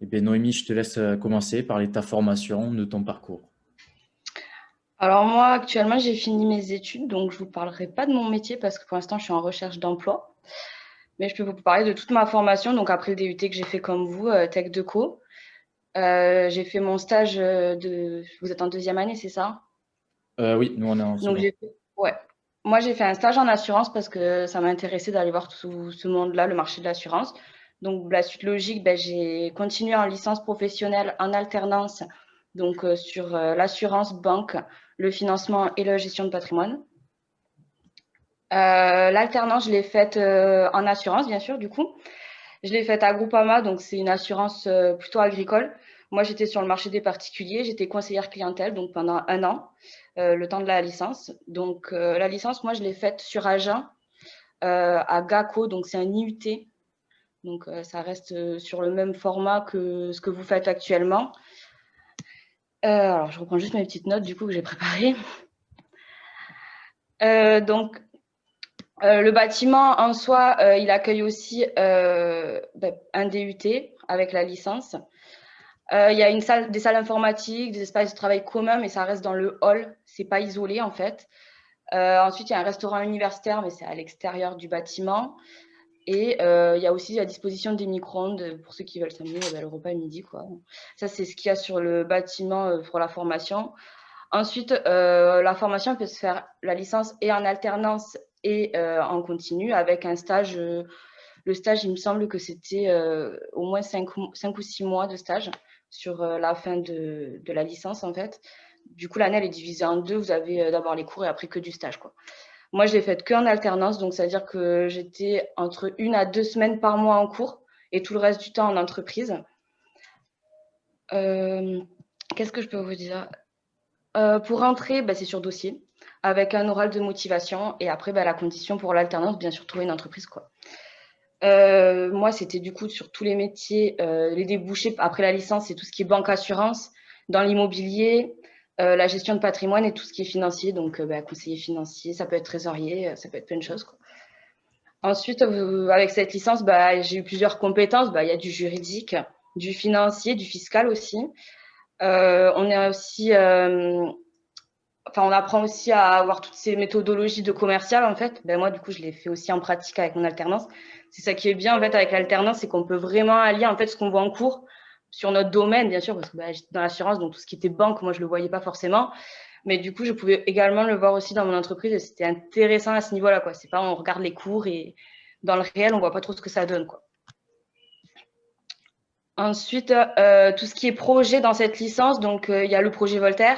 Eh bien, Noémie, je te laisse commencer, parler de ta formation, de ton parcours. Alors moi, actuellement, j'ai fini mes études, donc je vous parlerai pas de mon métier parce que pour l'instant, je suis en recherche d'emploi. Mais je peux vous parler de toute ma formation. Donc après le DUT que j'ai fait comme vous, Tech Deco, j'ai fait mon stage de. Vous êtes en deuxième année, c'est ça? Oui, nous, on est en Donc second. j'ai fait. Ouais. Moi, j'ai fait un stage en assurance parce que ça m'intéressait d'aller voir tout ce monde-là, le marché de l'assurance. Donc la suite logique, ben, j'ai continué en licence professionnelle en alternance, donc sur l'assurance banque, le financement et la gestion de patrimoine. L'alternance, je l'ai faite en assurance, bien sûr, du coup. Je l'ai faite à Groupama, donc c'est une assurance plutôt agricole. Moi, j'étais sur le marché des particuliers, j'étais conseillère clientèle, donc pendant un an, le temps de la licence. Donc, la licence, moi, je l'ai faite sur Agen, à GACO, donc c'est un IUT. Donc, ça reste sur le même format que ce que vous faites actuellement. Alors, je reprends juste mes petites notes, du coup, que j'ai préparées. Donc, le bâtiment en soi, il accueille aussi un DUT avec la licence. Il y a des salles informatiques, des espaces de travail communs, mais ça reste dans le hall. C'est pas isolé en fait. Ensuite, il y a un restaurant universitaire, mais c'est à l'extérieur du bâtiment. Et il y a aussi à disposition des micro-ondes pour ceux qui veulent s'amuser, le repas midi, quoi. Ça, c'est ce qu'il y a sur le bâtiment pour la formation. Ensuite, la formation peut se faire la licence et en alternance et en continu avec un stage. Le stage, il me semble que c'était au moins 5 ou 6 mois de stage sur la fin de la licence, en fait. Du coup, l'année, elle est divisée en deux. Vous avez d'abord les cours et après que du stage, quoi. Moi, je l'ai faite qu'en alternance, donc ça veut dire que j'étais entre 1 à 2 semaines par mois en cours et tout le reste du temps en entreprise. Euh, Qu'est-ce que je peux vous dire? Pour rentrer, bah, c'est sur dossier, avec un oral de motivation. Et après, bah, la condition pour l'alternance, bien sûr, trouver une entreprise, quoi. Moi, c'était du coup sur tous les métiers, les débouchés après la licence, c'est tout ce qui est banque assurance, dans l'immobilier, la gestion de patrimoine et tout ce qui est financier. Donc, bah, conseiller financier, ça peut être trésorier, ça peut être plein de choses, quoi. Ensuite, avec cette licence, bah, j'ai eu plusieurs compétences. Bah, il y a du juridique, du financier, du fiscal aussi. On est aussi enfin, on apprend aussi à avoir toutes ces méthodologies de commercial, en fait. Ben, moi, du coup, je l'ai fait aussi en pratique avec mon alternance. C'est ça qui est bien, en fait, avec l'alternance, c'est qu'on peut vraiment allier, en fait, ce qu'on voit en cours sur notre domaine, bien sûr, parce que ben, j'étais dans l'assurance, donc tout ce qui était banque, moi, je le voyais pas forcément. Mais du coup, je pouvais également le voir aussi dans mon entreprise et c'était intéressant à ce niveau-là, quoi. C'est pas, on regarde les cours et dans le réel, on voit pas trop ce que ça donne, quoi. Ensuite, tout ce qui est projet dans cette licence, donc il y a le projet Voltaire.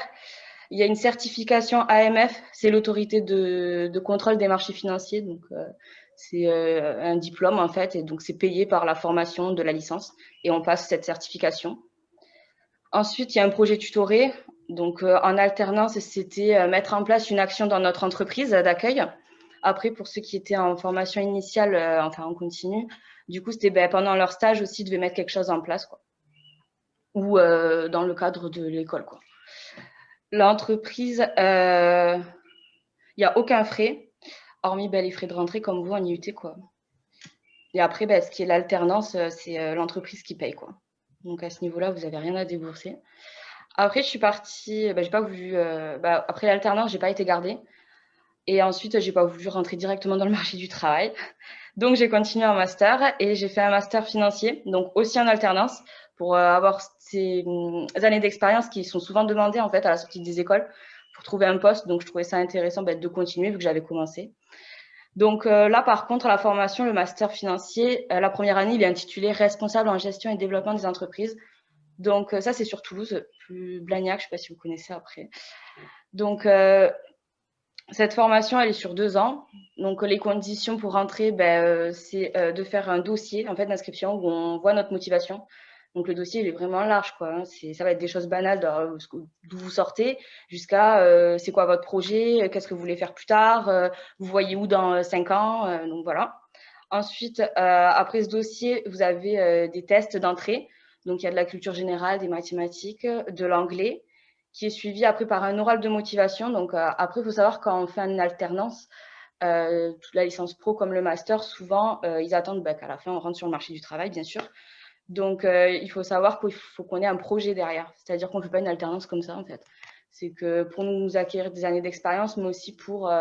Il y a une certification AMF, c'est l'autorité de contrôle des marchés financiers. Donc, c'est un diplôme en fait, et donc c'est payé par la formation de la licence, et on passe cette certification. Ensuite, il y a un projet tutoré. Donc, en alternance, c'était mettre en place une action dans notre entreprise d'accueil. Après, pour ceux qui étaient en formation initiale, enfin en continu, du coup, c'était ben, pendant leur stage aussi, ils devaient mettre quelque chose en place, quoi. Ou dans le cadre de l'école, quoi. L'entreprise, il n'y a aucun frais, hormis ben, les frais de rentrée comme vous en IUT, quoi. Et après, ben, ce qui est l'alternance, c'est l'entreprise qui paye, quoi. Donc à ce niveau-là, vous n'avez rien à débourser. Après, je suis partie, ben, j'ai pas voulu, ben, après l'alternance, j'ai pas été gardée. Et ensuite, j'ai pas voulu rentrer directement dans le marché du travail. Donc j'ai continué un master et j'ai fait un master financier, donc aussi en alternance, pour avoir ces années d'expérience qui sont souvent demandées en fait à la sortie des écoles pour trouver un poste. Donc je trouvais ça intéressant ben, de continuer vu que j'avais commencé. Donc là, par contre, à la formation, le master financier, la première année, il est intitulé Responsable en gestion et développement des entreprises. Donc ça, c'est sur Toulouse, plus Blagnac, je ne sais pas si vous connaissez après. Donc cette formation, elle est sur 2 ans. Donc les conditions pour rentrer, ben, c'est de faire un dossier en fait d'inscription où on voit notre motivation. Donc le dossier, il est vraiment large, quoi. Hein. Ça va être des choses banales d'où vous sortez jusqu'à c'est quoi votre projet, qu'est-ce que vous voulez faire plus tard, vous voyez où dans 5 ans. Donc voilà. Ensuite, après ce dossier, vous avez des tests d'entrée. Donc il y a de la culture générale, des mathématiques, de l'anglais, qui est suivi après par un oral de motivation. Donc après, il faut savoir quand on fait une alternance, toute la licence pro comme le master, souvent, ils attendent bah, qu'à la fin, on rentre sur le marché du travail, bien sûr. Donc, il faut savoir qu'il faut qu'on ait un projet derrière. C'est-à-dire qu'on ne fait pas une alternance comme ça, en fait. C'est que pour nous acquérir des années d'expérience, mais aussi pour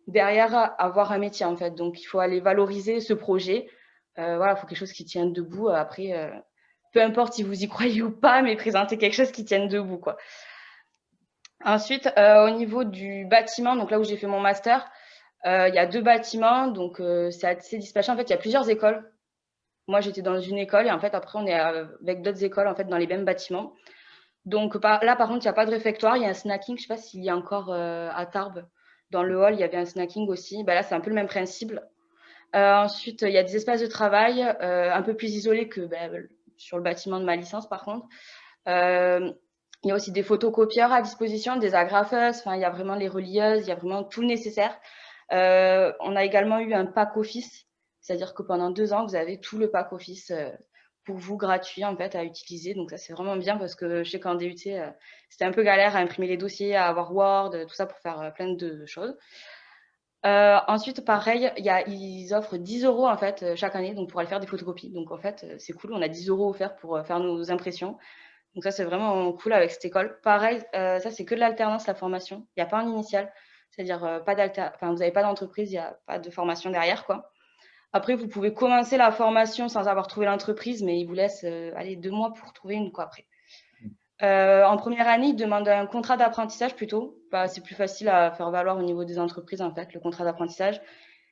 derrière avoir un métier, en fait. Donc, il faut aller valoriser ce projet. Voilà, il faut quelque chose qui tienne debout. Après, peu importe si vous y croyez ou pas, mais présenter quelque chose qui tienne debout, quoi. Ensuite, au niveau du bâtiment, donc là où j'ai fait mon master, il y a 2 bâtiments, donc c'est assez dispatché. En fait, il y a plusieurs écoles. Moi, j'étais dans une école et en fait, après, on est avec d'autres écoles en fait dans les mêmes bâtiments. Donc là, par contre, il n'y a pas de réfectoire, il y a un snacking. Je ne sais pas s'il y a encore à Tarbes. Dans le hall, il y avait un snacking aussi. Bah, là, c'est un peu le même principe. Ensuite, il y a des espaces de travail un peu plus isolés que sur le bâtiment de ma licence, par contre. Il y a aussi des photocopieurs à disposition, des agrafeuses. Enfin, il y a vraiment les relieuses, il y a vraiment tout le nécessaire. On a également eu un pack office, c'est-à-dire que pendant 2 ans, vous avez tout le pack office pour vous gratuit en fait à utiliser. Donc ça c'est vraiment bien parce que je sais qu'en DUT c'était un peu galère à imprimer les dossiers, à avoir Word, tout ça pour faire plein de choses. Ensuite pareil, ils offrent 10 € en fait chaque année donc pour aller faire des photocopies. Donc en fait c'est cool, on a 10 € offerts pour faire nos impressions. Donc ça c'est vraiment cool avec cette école. Pareil, ça c'est que de l'alternance la formation. Il n'y a pas un initial. C'est-à-dire vous n'avez pas d'entreprise, il n'y a pas de formation derrière, quoi. Après, vous pouvez commencer la formation sans avoir trouvé l'entreprise, mais ils vous laissent 2 mois pour trouver une, quoi, après. En première année, ils demandent un contrat d'apprentissage plutôt. C'est plus facile à faire valoir au niveau des entreprises, en fait, le contrat d'apprentissage.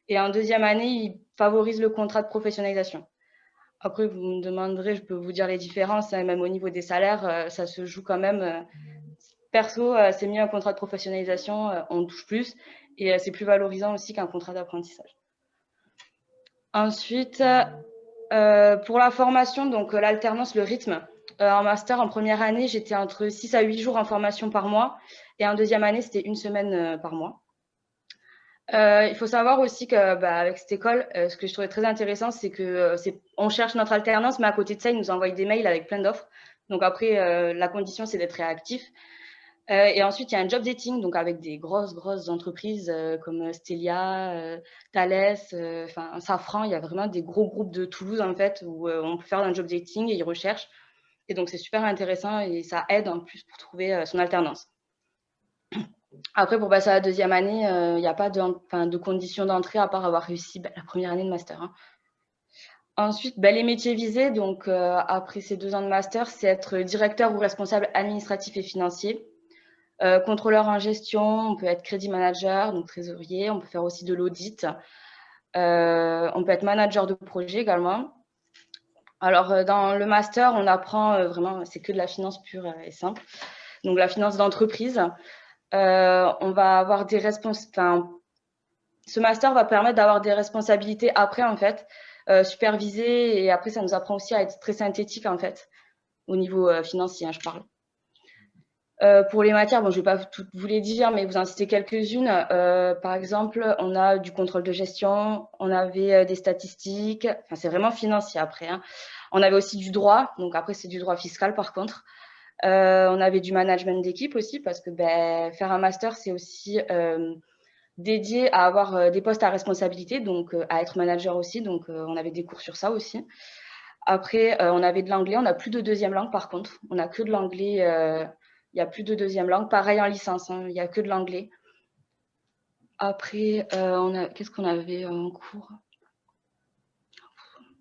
Et en deuxième année, ils favorisent le contrat de professionnalisation. Après, vous me demanderez, je peux vous dire les différences, hein, même au niveau des salaires, ça se joue quand même. Perso, c'est mieux un contrat de professionnalisation, on touche plus et c'est plus valorisant aussi qu'un contrat d'apprentissage. Ensuite, pour la formation, donc l'alternance, le rythme. En master, en première année, j'étais entre 6 à 8 jours en formation par mois et en deuxième année, c'était 1 semaine par mois. Il faut savoir aussi que avec cette école, ce que je trouvais très intéressant, c'est que on cherche notre alternance, mais à côté de ça, ils nous envoient des mails avec plein d'offres. Donc après, la condition, c'est d'être réactif. Et ensuite, il y a un job dating, donc avec des grosses entreprises comme Stelia, Thales, Safran. Il y a vraiment des gros groupes de Toulouse, en fait, où on peut faire un job dating et ils recherchent. Et donc, c'est super intéressant et ça aide en plus pour trouver son alternance. Après, pour passer à la deuxième année, il n'y a pas de conditions d'entrée à part avoir réussi la première année de master, hein. Ensuite, les métiers visés, donc après ces 2 ans de master, c'est être directeur ou responsable administratif et financier. Contrôleur en gestion, on peut être crédit manager, donc trésorier, on peut faire aussi de l'audit. On peut être manager de projet également. Alors, dans le master, on apprend vraiment, c'est que de la finance pure et simple. Donc, la finance d'entreprise. On va avoir des ce master va permettre d'avoir des responsabilités après, en fait, supervisées. Et après, ça nous apprend aussi à être très synthétique, en fait, au niveau financier, hein, je parle. Pour les matières, je ne vais pas toutes vous les dire, mais vous en citer quelques-unes. Par exemple, on a du contrôle de gestion, on avait des statistiques, c'est vraiment financier après, hein. On avait aussi du droit, donc après c'est du droit fiscal par contre. On avait du management d'équipe aussi, parce que faire un master, c'est aussi dédié à avoir des postes à responsabilité, donc à être manager aussi, donc on avait des cours sur ça aussi. Après, on avait de l'anglais, on n'a plus de deuxième langue par contre, on n'a que de l'anglais. Il n'y a plus de deuxième langue. Pareil en licence, hein, il n'y a que de l'anglais. Après, qu'est-ce qu'on avait en cours?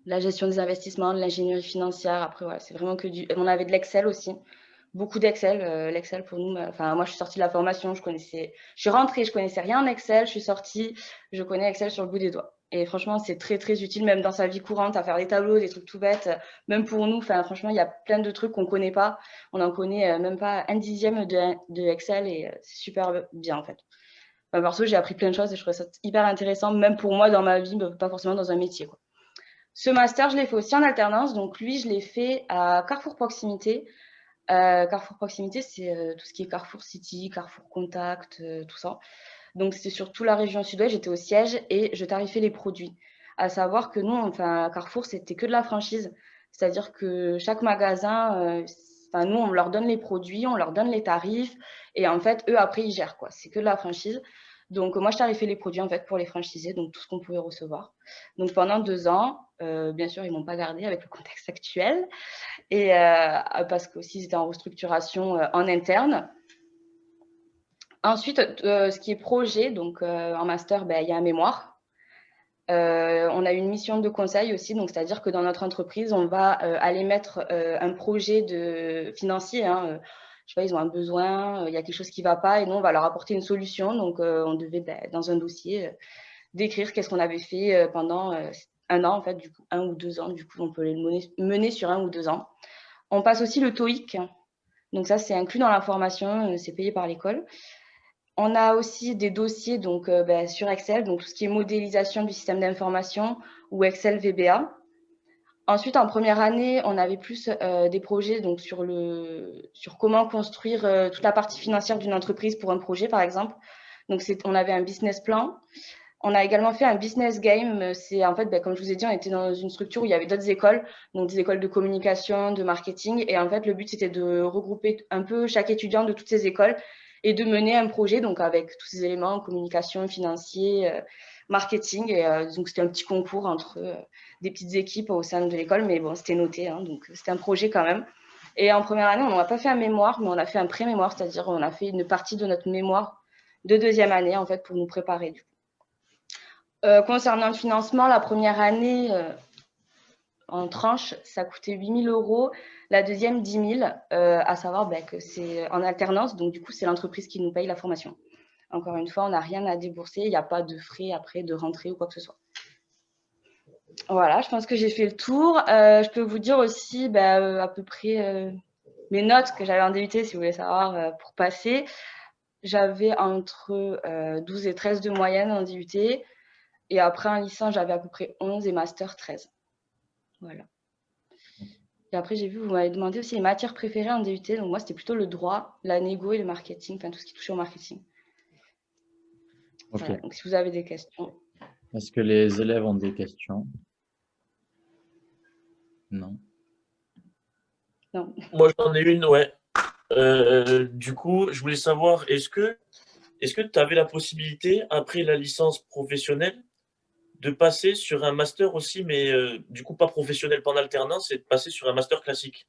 La gestion des investissements, de l'ingénierie financière. Après, c'est vraiment que on avait de l'Excel aussi. Beaucoup d'Excel. L'Excel pour nous, moi je suis sortie de la formation, je suis rentrée, je connaissais rien en Excel, je suis sortie, je connais Excel sur le bout des doigts. Et franchement, c'est très très utile, même dans sa vie courante, à faire des tableaux, des trucs tout bêtes. Même pour nous, franchement, il y a plein de trucs qu'on ne connaît pas. On n'en connaît même pas un dixième de Excel et c'est super bien en fait. Perso, j'ai appris plein de choses et je trouve ça hyper intéressant, même pour moi dans ma vie, pas forcément dans un métier, quoi. Ce master, je l'ai fait aussi en alternance. Donc lui, je l'ai fait à Carrefour Proximité. Carrefour Proximité, c'est tout ce qui est Carrefour City, Carrefour Contact, tout ça. Donc, c'était sur toute la région sud-ouest. J'étais au siège et je tarifais les produits. À savoir que nous, Carrefour, c'était que de la franchise. C'est-à-dire que chaque magasin, nous, on leur donne les produits, on leur donne les tarifs. Et en fait, eux, après, ils gèrent, quoi. C'est que de la franchise. Donc, moi, je tarifais les produits en fait pour les franchisés, donc tout ce qu'on pouvait recevoir. Donc, pendant 2 ans, bien sûr, ils m'ont pas gardé avec le contexte actuel, et parce qu'aussi, ils étaient en restructuration en interne. Ensuite, ce qui est projet, donc en master, il y a un mémoire. On a une mission de conseil aussi, donc c'est-à-dire que dans notre entreprise, on va aller mettre un projet financier. Hein, je sais pas, ils ont un besoin, il y a quelque chose qui ne va pas, et nous, on va leur apporter une solution. Donc, on devait, dans un dossier, décrire qu'est-ce qu'on avait fait pendant 1 an, en fait, du coup, 1 ou 2 ans. Du coup, on peut les mener sur 1 ou 2 ans. On passe aussi le TOEIC. Donc, ça, c'est inclus dans la formation, c'est payé par l'école. On a aussi des dossiers donc, sur Excel, donc tout ce qui est modélisation du système d'information ou Excel VBA. Ensuite, en première année, on avait plus des projets donc, sur comment construire toute la partie financière d'une entreprise pour un projet, par exemple. Donc, on avait un business plan. On a également fait un business game. C'est en fait, comme je vous ai dit, on était dans une structure où il y avait d'autres écoles, donc des écoles de communication, de marketing. Et en fait, le but, c'était de regrouper un peu chaque étudiant de toutes ces écoles et de mener un projet, donc avec tous ces éléments, communication, financier, marketing. Et donc, c'était un petit concours entre des petites équipes au sein de l'école, mais bon, c'était noté, hein, donc c'était un projet quand même. Et en première année, on n'a pas fait un mémoire, mais on a fait un pré-mémoire, c'est-à-dire on a fait une partie de notre mémoire de deuxième année, en fait, pour nous préparer. Concernant le financement, la première année, en tranche, ça coûtait 8 000 €. La deuxième, 10 000, à savoir que c'est en alternance. Donc, du coup, c'est l'entreprise qui nous paye la formation. Encore une fois, on n'a rien à débourser. Il n'y a pas de frais après de rentrée ou quoi que ce soit. Voilà, je pense que j'ai fait le tour. Je peux vous dire aussi à peu près mes notes que j'avais en DUT, si vous voulez savoir, pour passer. J'avais entre 12 et 13 de moyenne en DUT. Et après, en licence, j'avais à peu près 11 et master 13. Voilà. Et après, j'ai vu, vous m'avez demandé aussi les matières préférées en DUT. Donc, moi, c'était plutôt le droit, la négo et le marketing, enfin, tout ce qui touchait au marketing. Ok. Voilà. Donc, si vous avez des questions. Est-ce que les élèves ont des questions? Non. Non. Moi, j'en ai une, ouais. Du coup, je voulais savoir, est-ce que tu avais la possibilité, après la licence professionnelle, de passer sur un master aussi, mais du coup pas professionnel, pas en alternance, et de passer sur un master classique?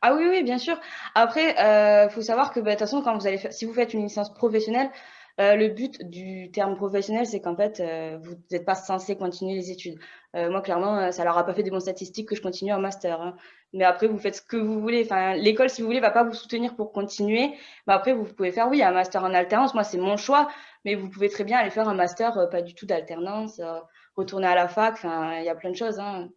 Ah oui, oui, bien sûr. Après, faut savoir que de toute façon, quand si vous faites une licence professionnelle, le but du terme professionnel, c'est qu'en fait, vous n'êtes pas censé continuer les études. Moi, clairement, ça leur a pas fait des bonnes statistiques que je continue en master, hein. Mais après, vous faites ce que vous voulez. Enfin, l'école, si vous voulez, va pas vous soutenir pour continuer. Mais après, vous pouvez faire, oui, un master en alternance. Moi, c'est mon choix. Mais vous pouvez très bien aller faire un master, pas du tout d'alternance, retourner à la fac. Enfin, il y a plein de choses, hein.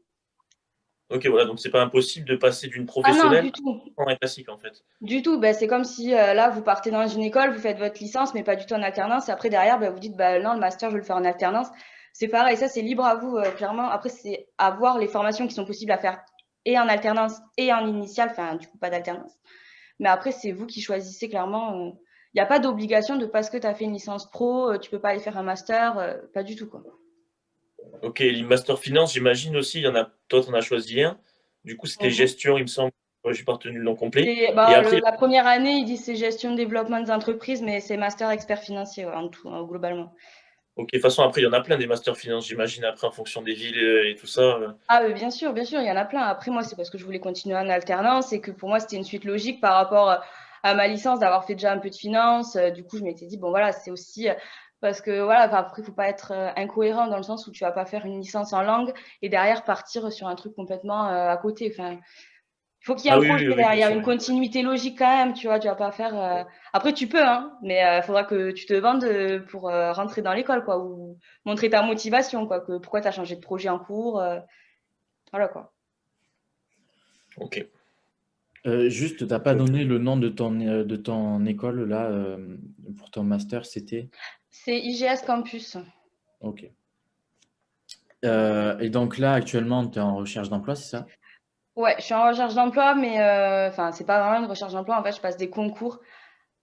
Ok, voilà, donc c'est pas impossible de passer d'une Ah non, professionnelle du tout. à un classique, en fait. Du tout, c'est comme si là, vous partez dans une école, vous faites votre licence, mais pas du tout en alternance. Et après, derrière, vous dites, non, le master, je vais le faire en alternance. C'est pareil, ça, c'est libre à vous, clairement. Après, c'est à voir les formations qui sont possibles à faire et en alternance et en initiale, enfin, du coup, pas d'alternance. Mais après, c'est vous qui choisissez clairement. Il n'y a pas d'obligation de parce que tu as fait une licence pro, tu peux pas aller faire un master, pas du tout, quoi. Ok, les master finance, j'imagine aussi, il y en a, toi, tu en as choisi un. Du coup, c'était Mhm. gestion, il me semble. Ouais, j'ai pas retenu le nom complet. Et, Et après, la première année, ils disent c'est gestion de développement des entreprises, mais c'est master expert financier, ouais, en tout, hein, globalement. ok, de toute façon, après, il y en a plein des masters finance, j'imagine, après, en fonction des villes et tout ça. Ah, bien sûr, il y en a plein. Après, moi, c'est parce que je voulais continuer en alternance et que pour moi, c'était une suite logique par rapport à ma licence d'avoir fait déjà un peu de finance. Du coup, je m'étais dit, bon, voilà, c'est aussi parce que, voilà, après, il faut pas être incohérent dans le sens où tu vas pas faire une licence en langue et derrière partir sur un truc complètement à côté. Enfin, il faut qu'il y ait Ah un oui, projet oui, oui, bien derrière, sûr. une continuité logique quand même, tu vois, tu vas pas faire. Après, tu peux, hein, mais il faudra que tu te vendes pour rentrer dans l'école, quoi, ou montrer ta motivation, quoi, que pourquoi tu as changé de projet en cours. Voilà, quoi. Ok. Juste, tu n'as pas donné le nom de ton école là pour ton master, c'était? C'est IGS Campus. Ok. Et donc là, actuellement, tu es en recherche d'emploi, c'est ça? Ouais, je suis en recherche d'emploi, mais enfin, c'est pas vraiment une recherche d'emploi. En fait, je passe des concours.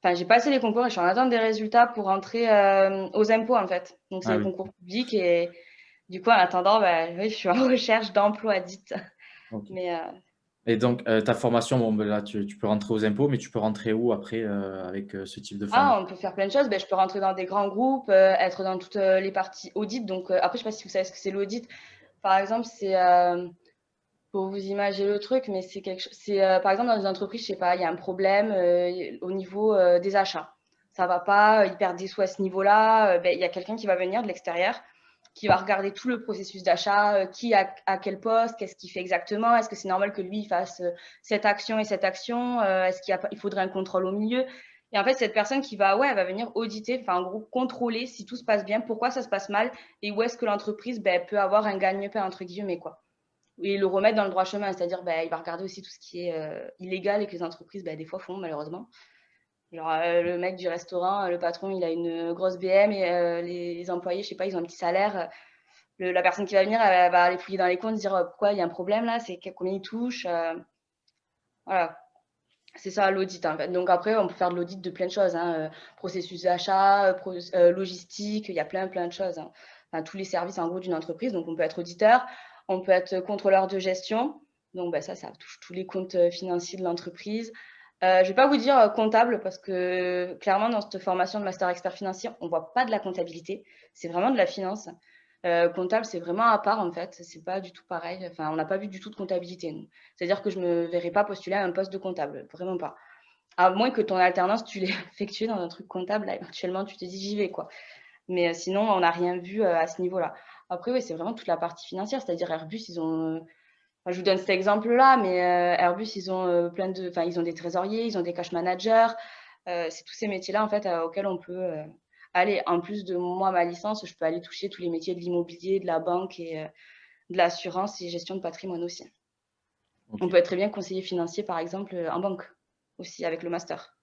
Enfin, j'ai passé les concours et je suis en attente des résultats pour rentrer aux impôts, en fait. Donc, c'est Ah des oui. concours publics et du coup, en attendant, oui, je suis en recherche d'emploi, dite. Ok. Mais Et donc, ta formation, bon, ben là, tu peux rentrer aux impôts, mais tu peux rentrer où après avec ce type de Ah, formation? on peut faire plein de choses. Ben, je peux rentrer dans des grands groupes, être dans toutes les parties audit. Donc, après, je sais pas si vous savez ce que c'est l'audit. Par exemple, c'est pour vous imaginer le truc, mais c'est quelque chose. C'est par exemple dans une entreprise, je sais pas, il y a un problème au niveau des achats. Ça va pas, ils perdent des sous à ce niveau-là. Ben, il y a quelqu'un qui va venir de l'extérieur, qui va regarder tout le processus d'achat, qui a à quel poste, qu'est-ce qu'il fait exactement, est-ce que c'est normal que lui il fasse cette action et cette action, est-ce il faudrait un contrôle au milieu. Et en fait, cette personne qui va, ouais, elle va venir auditer, enfin en gros contrôler si tout se passe bien, pourquoi ça se passe mal et où est-ce que l'entreprise ben, peut avoir un gagne-pain entre guillemets quoi. Et le remettre dans le droit chemin, c'est-à-dire ben, il va regarder aussi tout ce qui est illégal et que les entreprises ben, des fois font malheureusement. Genre, le mec du restaurant, le patron, il a une grosse BM et les employés, je sais pas, ils ont un petit salaire. La personne qui va venir, elle va aller fouiller dans les comptes, dire pourquoi il y a un problème là, c'est combien il touche. Voilà, c'est ça l'audit en fait. Donc après, on peut faire de l'audit de plein de choses, hein, processus d'achat, logistique, il y a plein de choses. Hein. Enfin, tous les services en gros d'une entreprise. Donc on peut être auditeur, on peut être contrôleur de gestion. Donc bah, ça touche tous les comptes financiers de l'entreprise. Je vais pas vous dire comptable parce que clairement dans cette formation de master expert financier, on voit pas de la comptabilité, c'est vraiment de la finance. Comptable, c'est vraiment à part en fait, c'est pas du tout pareil. Enfin, on n'a pas vu du tout de comptabilité, nous. C'est-à-dire que je me verrais pas postuler à un poste de comptable, vraiment pas. À moins que ton alternance, tu l'aies effectuée dans un truc comptable, là, éventuellement, tu te dis j'y vais, quoi. Mais sinon, on n'a rien vu à ce niveau-là. Après, oui, c'est vraiment toute la partie financière, c'est-à-dire Airbus, ils ont. Enfin, je vous donne cet exemple-là, mais Airbus, ils ont enfin, ils ont des trésoriers, ils ont des cash managers. C'est tous ces métiers-là, en fait, auxquels on peut aller. En plus de moi, ma licence, je peux aller toucher tous les métiers de l'immobilier, de la banque et de l'assurance et gestion de patrimoine aussi. Ok. On peut être très bien conseiller financier, par exemple, en banque aussi, avec le master.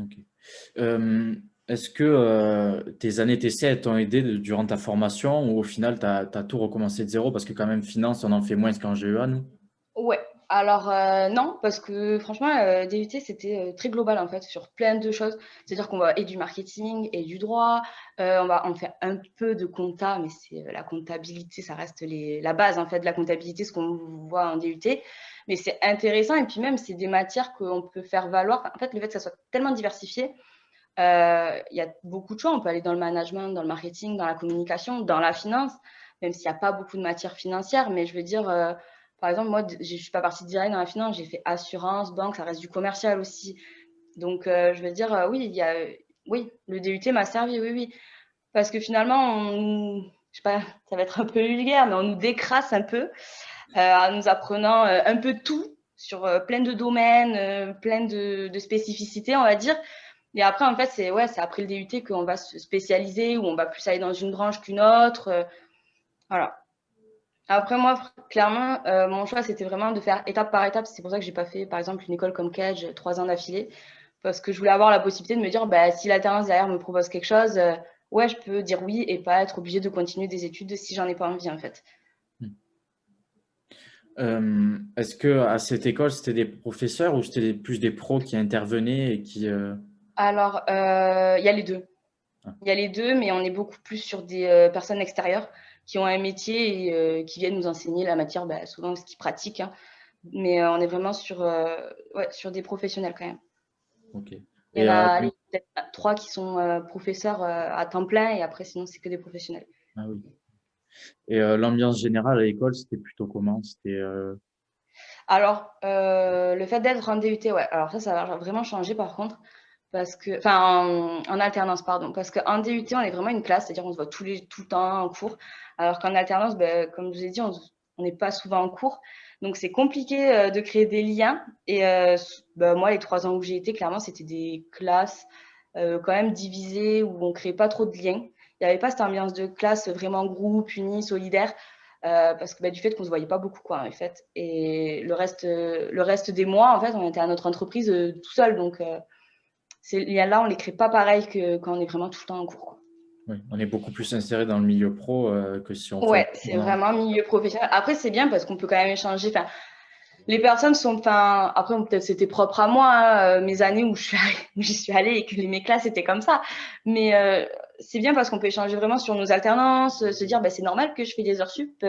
Ok. Est-ce que tes années TC elles t'ont aidé durant ta formation ou au final, tu as tout recommencé de zéro? Parce que quand même, finance, on en fait moins qu'en GEA, nous. Ouais, alors non, parce que franchement, DUT, c'était très global en fait, sur plein de choses. C'est-à-dire qu'on va et du marketing et du droit, on fait un peu de compta, mais c'est la comptabilité, ça reste la base en fait de la comptabilité, ce qu'on voit en DUT. Mais c'est intéressant et puis même, c'est des matières qu'on peut faire valoir. Enfin, en fait, le fait que ça soit tellement diversifié, il y a beaucoup de choix. On peut aller dans le management, dans le marketing, dans la communication, dans la finance, même s'il n'y a pas beaucoup de matières financières. Mais je veux dire, par exemple, moi, je ne suis pas partie direct dans la finance. J'ai fait assurance, banque, ça reste du commercial aussi. Donc, je veux dire, oui, oui, le DUT m'a servi, oui, oui. Parce que finalement, je sais pas, ça va être un peu vulgaire, mais on nous décrasse un peu en nous apprenant un peu tout sur plein de domaines, plein de spécificités, on va dire. Et après, en fait, c'est après le DUT qu'on va se spécialiser ou on va plus aller dans une branche qu'une autre. Voilà. Après, moi, clairement, mon choix, c'était vraiment de faire étape par étape. C'est pour ça que j'ai pas fait, par exemple, une école comme Cage 3 ans d'affilée. Parce que je voulais avoir la possibilité de me dire, bah, si l'alternance derrière me propose quelque chose, ouais, je peux dire oui et pas être obligée de continuer des études si j'en ai pas envie, en fait. Est-ce que à cette école, c'était des professeurs ou c'était plus des pros qui intervenaient et qui… Alors, il y a les deux. Ah, Il y a les deux, mais on est beaucoup plus sur des personnes extérieures qui ont un métier et qui viennent nous enseigner la matière, bah, souvent ce qu'ils pratiquent. Hein. Mais on est vraiment ouais, sur des professionnels quand même. ok. Il y Et en a allez, peut-être 3 qui sont professeurs à temps plein et après, sinon, c'est que des professionnels. ah oui. Et l'ambiance générale à l'école, c'était plutôt comment? C'était Alors, le fait d'être en DUT, ouais, alors ça va vraiment changer par contre. Parce que, enfin, en alternance, pardon. Parce qu'en DUT, on est vraiment une classe, c'est-à-dire on se voit tout le temps en cours. Alors qu'en alternance, ben, comme je vous ai dit, on n'est pas souvent en cours. Donc, c'est compliqué de créer des liens. Et ben, moi, les 3 ans où j'ai été, clairement, c'était des classes quand même divisées où on ne créait pas trop de liens. Il n'y avait pas cette ambiance de classe vraiment groupe, uni, solidaire. Parce que ben, du fait qu'on ne se voyait pas beaucoup, quoi, en fait. Et le reste des mois, en fait, on était à notre entreprise tout seul. Donc, ces liens-là, on ne les crée pas pareil que quand on est vraiment tout le temps en cours. Quoi. oui, on est beaucoup plus inséré dans le milieu pro que si on fait un Ouais, cours c'est vraiment milieu professionnel. Après, c'est bien parce qu'on peut quand même échanger. Enfin, les personnes sont, enfin, après, peut-être c'était propre à moi, hein, mes années où j'y suis allée et que mes classes étaient comme ça. Mais c'est bien parce qu'on peut échanger vraiment sur nos alternances, se dire, bah, c'est normal que je fais des heures sup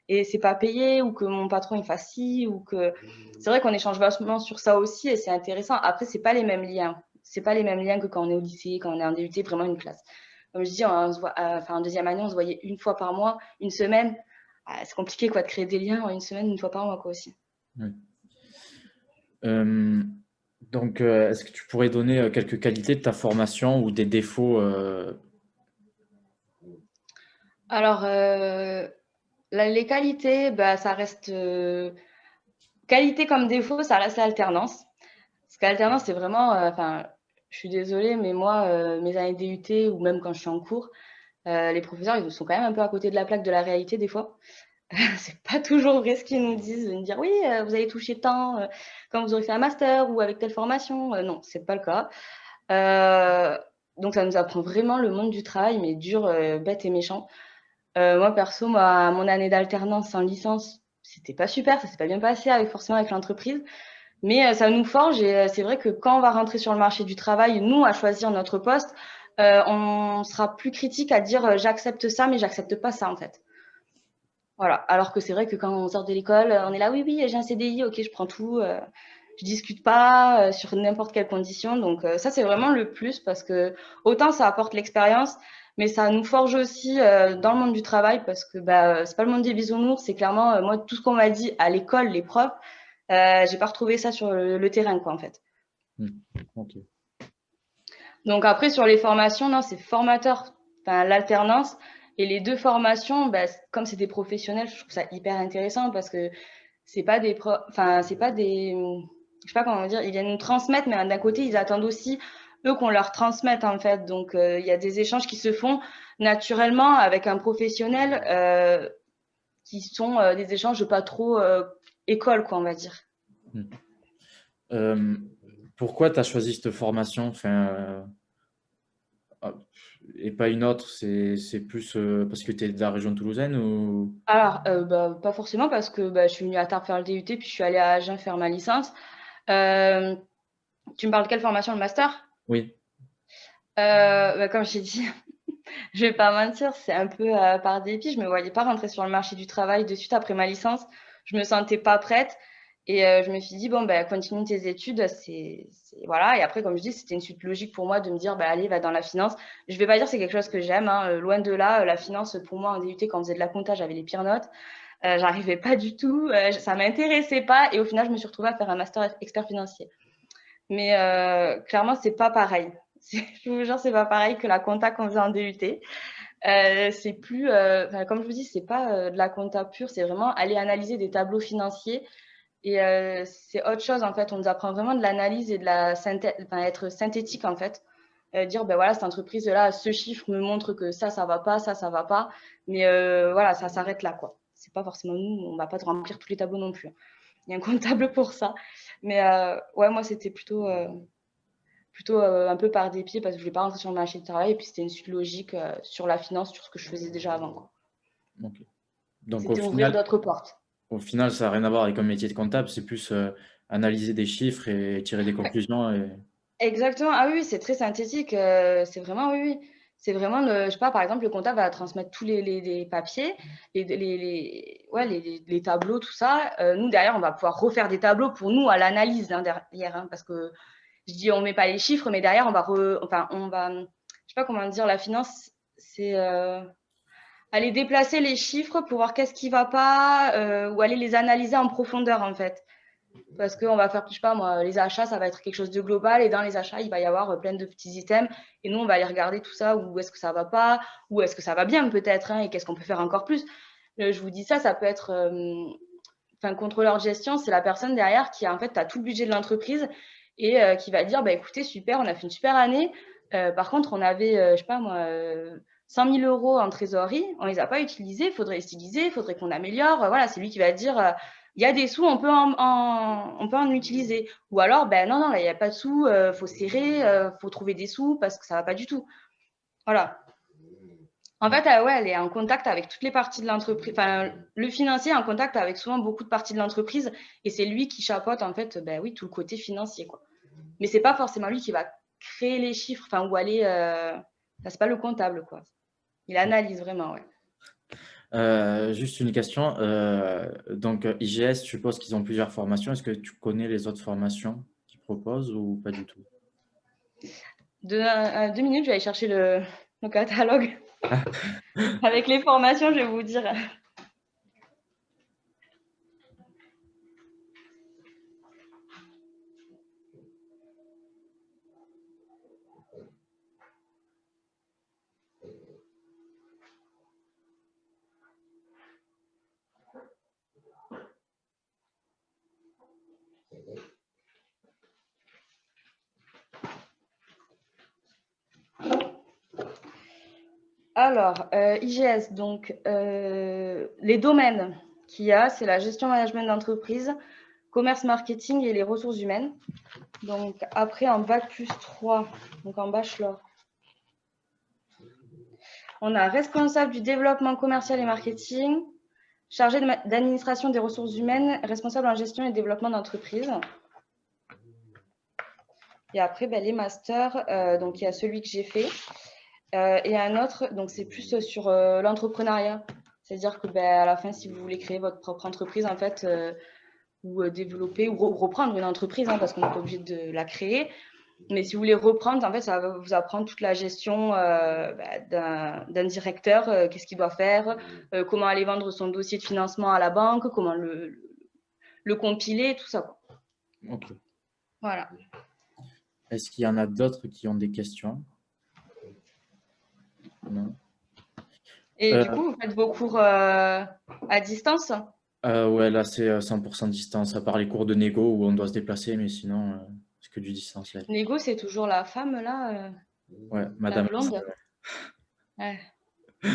et c'est pas payé, ou que mon patron il fasse ci, ou que c'est vrai qu'on échange vachement sur ça aussi et c'est intéressant. Après, c'est pas les mêmes liens. C'est pas les mêmes liens que quand on est au lycée, quand on est en DUT, vraiment une classe. Comme je dis, on se voit, en deuxième année, on se voyait une fois par mois, une semaine. C'est compliqué quoi de créer des liens en une semaine, une fois par mois quoi aussi. Oui. Donc, est-ce que tu pourrais donner quelques qualités de ta formation ou des défauts Alors, les qualités, bah, ça reste qualité comme défaut, ça reste l'alternance. Parce qu'alternance, c'est vraiment, enfin, je suis désolée, mais moi, mes années DUT ou même quand je suis en cours, les professeurs, ils sont quand même un peu à côté de la plaque de la réalité des fois. C'est pas toujours vrai ce qu'ils nous disent, de nous dire oui, vous allez toucher tant quand vous aurez fait un master ou avec telle formation. Non, c'est pas le cas. Donc ça nous apprend vraiment le monde du travail, mais dur, bête et méchant. Moi perso, mon année d'alternance en licence, c'était pas super, ça s'est pas bien passé forcément avec l'entreprise. Mais ça nous forge et c'est vrai que quand on va rentrer sur le marché du travail, nous, à choisir notre poste, on sera plus critique à dire j'accepte ça, mais j'accepte pas ça en fait. Voilà. Alors que c'est vrai que quand on sort de l'école, on est là, oui, oui, j'ai un CDI, ok, je prends tout, je discute pas sur n'importe quelle condition. Donc ça, c'est vraiment le plus parce que autant ça apporte l'expérience, mais ça nous forge aussi dans le monde du travail parce que bah, c'est pas le monde des bisounours, c'est clairement moi tout ce qu'on m'a dit à l'école, les profs, j'ai pas retrouvé ça sur le terrain, quoi, en fait. Ok. Donc après, sur les formations, non, c'est formateur, enfin, l'alternance. Et les deux formations, bah, comme c'est des professionnels, je trouve ça hyper intéressant parce que c'est pas des enfin, c'est pas des, je sais pas comment dire, ils viennent nous transmettre, mais d'un côté, ils attendent aussi, eux, qu'on leur transmette, en fait. Donc, il y a des échanges qui se font naturellement avec un professionnel qui sont des échanges pas trop école, quoi, on va dire. Pourquoi tu as choisi cette formation et pas une autre? C'est plus parce que tu es de la région toulousaine ou... Alors, bah, pas forcément parce que bah, je suis venue à Tarbes faire le DUT, puis je suis allée à Agen faire ma licence. Euh, Tu me parles de quelle formation, le master? Oui. Bah, comme j'ai dit, je vais pas mentir, c'est un peu par dépit. Je me voyais pas rentrer sur le marché du travail de suite après ma licence. Je me sentais pas prête. Et je me suis dit, bon, bah, continue tes études. Voilà. Et après, comme je dis, c'était une suite logique pour moi de me dire, bah, allez, va dans la finance. Je vais pas dire que c'est quelque chose que j'aime, hein, loin de là. La finance, pour moi, en DUT, quand on faisait de la compta, j'avais les pires notes. J'arrivais pas du tout. Ça m'intéressait pas. Et au final, je me suis retrouvée à faire un master expert financier. Mais clairement, c'est pas pareil. Je vous jure, c'est pas pareil que la compta qu'on faisait en DUT. C'est plus, comme je vous dis, c'est pas de la compta pure, c'est vraiment aller analyser des tableaux financiers. Et c'est autre chose en fait. On nous apprend vraiment de l'analyse et de la être synthétique en fait. Dire ben voilà, cette entreprise là, ce chiffre me montre que ça va pas, ça va pas. Mais voilà, ça s'arrête là quoi. C'est pas forcément nous, on va pas te remplir tous les tableaux non plus. Il y a un comptable pour ça. Mais ouais, moi c'était plutôt un peu par dépit parce que je voulais pas rentrer sur le marché du travail et puis c'était une suite logique sur la finance, sur ce que je faisais déjà avant, quoi. Ok. Donc C'était ouvrir d'autres portes. au final, ça n'a rien à voir avec un métier de comptable, c'est plus analyser des chiffres et tirer des conclusions. Exactement. Ah oui, c'est très synthétique. C'est vraiment, oui, oui. C'est vraiment, je sais pas, par exemple, le comptable va transmettre tous les papiers, ouais, les tableaux, tout ça. Nous, derrière, on va pouvoir refaire des tableaux pour nous à l'analyse hein, derrière. Hein, parce que je dis, on met pas les chiffres, mais derrière, enfin, je sais pas comment dire, la finance, c'est aller déplacer les chiffres pour voir qu'est-ce qui va pas ou aller les analyser en profondeur, en fait. Parce qu'on va faire, je sais pas moi, les achats, ça va être quelque chose de global et dans les achats, il va y avoir plein de petits items et nous, on va aller regarder tout ça, où est-ce que ça va pas, où est-ce que ça va bien peut-être hein, et qu'est-ce qu'on peut faire encore plus. Je vous dis ça peut être, enfin, contrôleur de gestion, c'est la personne derrière qui a en fait, as tout le budget de l'entreprise et qui va dire, bah, écoutez, super, on a fait une super année. Par contre, on avait, je sais pas moi, 100 000 euros en trésorerie, on les a pas utilisés, il faudrait utiliser, il faudrait qu'on améliore. Voilà, c'est lui qui va dire, il y a des sous, on peut en utiliser. Ou alors, ben non, là, il n'y a pas de sous, faut serrer, faut trouver des sous parce que ça va pas du tout. Voilà. En fait, ouais, elle est en contact avec toutes les parties de l'entreprise. Enfin, le financier est en contact avec souvent beaucoup de parties de l'entreprise et c'est lui qui chapeaute, en fait, ben oui, tout le côté financier, quoi. Mais c'est pas forcément lui qui va créer les chiffres, enfin, ou aller. C'est pas le comptable, quoi. Il analyse vraiment, ouais. Juste une question. Donc, IGS, je suppose qu'ils ont plusieurs formations. Est-ce que tu connais les autres formations qu'ils proposent ou pas du tout? 2 minutes, je vais aller chercher le catalogue. Avec les formations, je vais vous dire. Alors, IGS, donc, les domaines qu'il y a, c'est la gestion management d'entreprise, commerce marketing et les ressources humaines. Donc, après, en bac plus 3, donc en bachelor, on a responsable du développement commercial et marketing, chargé d'administration des ressources humaines, responsable en gestion et développement d'entreprise. Et après, les masters, donc il y a celui que j'ai fait. Et un autre, donc c'est plus sur l'entrepreneuriat. C'est-à-dire que à la fin, si vous voulez créer votre propre entreprise, en fait, ou développer ou reprendre une entreprise, parce qu'on n'est pas obligé de la créer. Mais si vous voulez reprendre, en fait, ça va vous apprendre toute la gestion d'un directeur, qu'est-ce qu'il doit faire, comment aller vendre son dossier de financement à la banque, comment le compiler, tout ça, quoi. Ok. Voilà. Est-ce qu'il y en a d'autres qui ont des questions? Non. Et du coup, vous faites vos cours à distance? Ouais, là, c'est 100% distance, à part les cours de négo où on doit se déplacer, mais sinon, c'est que du distanciel. Négo, c'est toujours la femme, là, Ouais, la madame. blonde. Ouais. Ah,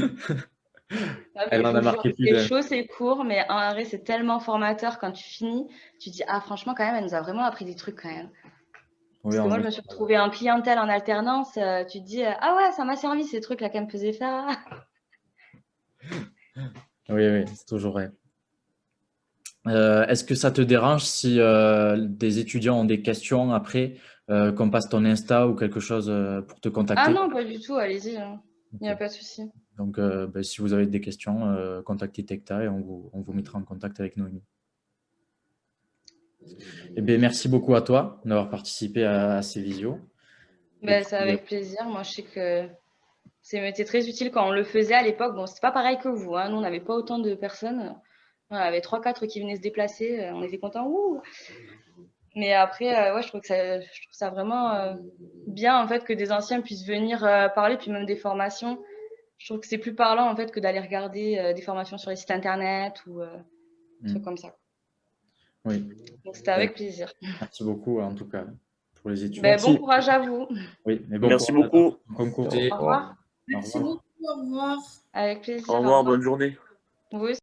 mais Elle je en a vous jure, marqué plus c'est d'un. chaud ces cours, mais en vrai, c'est tellement formateur quand tu finis. Tu dis, ah, franchement, quand même, elle nous a vraiment appris des trucs quand même. Oui, Parce que en moi, je vrai. me suis retrouvée en clientèle en alternance. Tu te dis, ah ouais, ça m'a servi ces trucs-là qu'elle me faisait faire. Oui, oui, c'est toujours vrai. Est-ce que ça te dérange si des étudiants ont des questions après, qu'on passe ton Insta ou quelque chose pour te Ah contacter? non, pas du tout, allez-y, hein. Il n'y a Ok. pas de souci. Donc, si vous avez des questions, contactez Tecta et on vous mettra en contact avec Noémie. Eh bien, merci beaucoup à toi d'avoir participé à ces visios. Et C'est puis, avec plaisir. Moi, je sais que c'était très utile quand on le faisait à l'époque. Bon, c'est pas pareil que vous, hein. Nous, on n'avait pas autant de personnes. On avait 3-4 qui venaient se déplacer. On était contents. Ouh. Mais après, ouais, je trouve ça vraiment bien en fait que des anciens puissent venir parler, puis même des formations. Je trouve que c'est plus parlant en fait que d'aller regarder des formations sur les sites internet ou des trucs comme ça. oui. Donc c'était avec plaisir. Merci beaucoup en tout cas pour les études. Bon courage à vous. Oui, mais bon Merci courage beaucoup. à ton concours. Au revoir. Au Merci revoir. beaucoup, au revoir. Avec plaisir. Au revoir, bonne journée. Vous aussi.